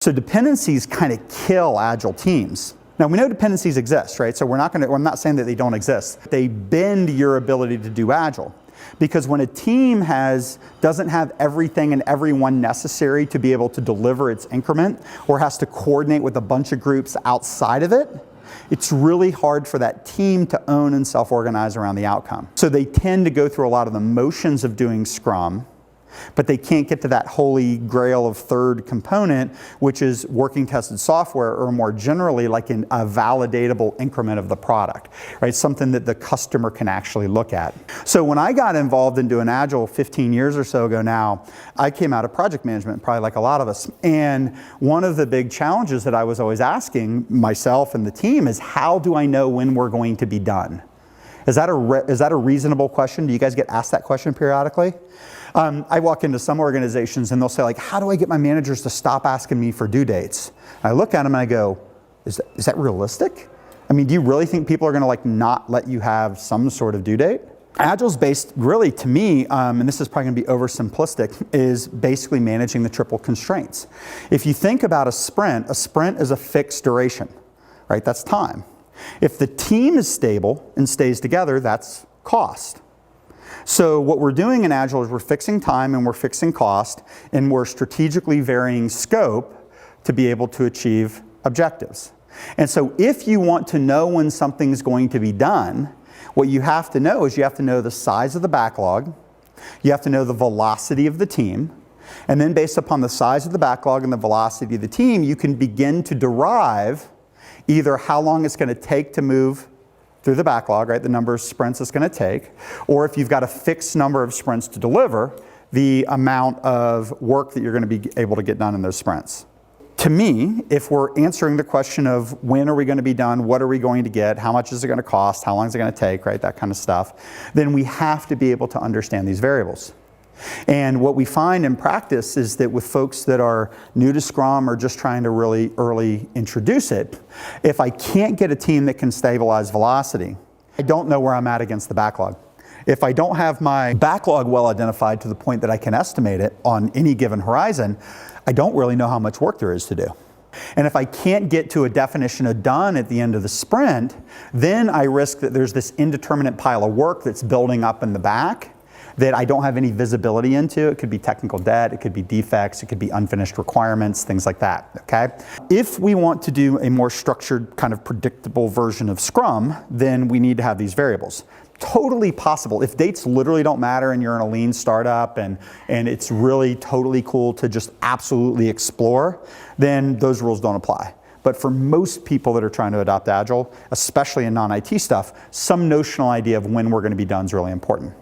So dependencies kind of kill Agile teams. Now we know dependencies exist, right? So I'm not saying that they don't exist. They bend your ability to do Agile. Because when a team doesn't have everything and everyone necessary to be able to deliver its increment, or has to coordinate with a bunch of groups outside of it, it's really hard for that team to own and self-organize around the outcome. So they tend to go through a lot of the motions of doing Scrum, but they can't get to that holy grail of third component, which is working tested software, or more generally like a validatable increment of the product, right? Something that the customer can actually look at. So when I got involved in doing Agile 15 years or so ago now, I came out of project management, probably like a lot of us. And one of the big challenges that I was always asking myself and the team is, how do I know when we're going to be done? Is that a reasonable question? Do you guys get asked that question periodically? I walk into some organizations and they'll say, like, how do I get my managers to stop asking me for due dates? I look at them and I go, is that realistic? I mean, do you really think people are going to like not let you have some sort of due date? Agile's based, really, to me, and this is probably going to be oversimplistic, is basically managing the triple constraints. If you think about a sprint is a fixed duration, right? That's time. If the team is stable and stays together, that's cost. So what we're doing in Agile is we're fixing time and we're fixing cost, and we're strategically varying scope to be able to achieve objectives. And so if you want to know when something's going to be done, what you have to know is you have to know the size of the backlog, you have to know the velocity of the team, and then based upon the size of the backlog and the velocity of the team, you can begin to derive either how long it's going to take to move through the backlog, right, the number of sprints it's going to take, or if you've got a fixed number of sprints to deliver, the amount of work that you're going to be able to get done in those sprints. To me, if we're answering the question of when are we going to be done, what are we going to get, how much is it going to cost, how long is it going to take, right, that kind of stuff, then we have to be able to understand these variables. And what we find in practice is that with folks that are new to Scrum or just trying to really early introduce it, if I can't get a team that can stabilize velocity, I don't know where I'm at against the backlog. If I don't have my backlog well identified to the point that I can estimate it on any given horizon, I don't really know how much work there is to do. And if I can't get to a definition of done at the end of the sprint, then I risk that there's this indeterminate pile of work that's building up in the back that I don't have any visibility into. It could be technical debt, it could be defects, it could be unfinished requirements, things like that, okay? If we want to do a more structured, kind of predictable version of Scrum, then we need to have these variables. Totally possible. If dates literally don't matter and you're in a lean startup and it's really totally cool to just absolutely explore, then those rules don't apply. But for most people that are trying to adopt Agile, especially in non-IT stuff, some notional idea of when we're going to be done is really important.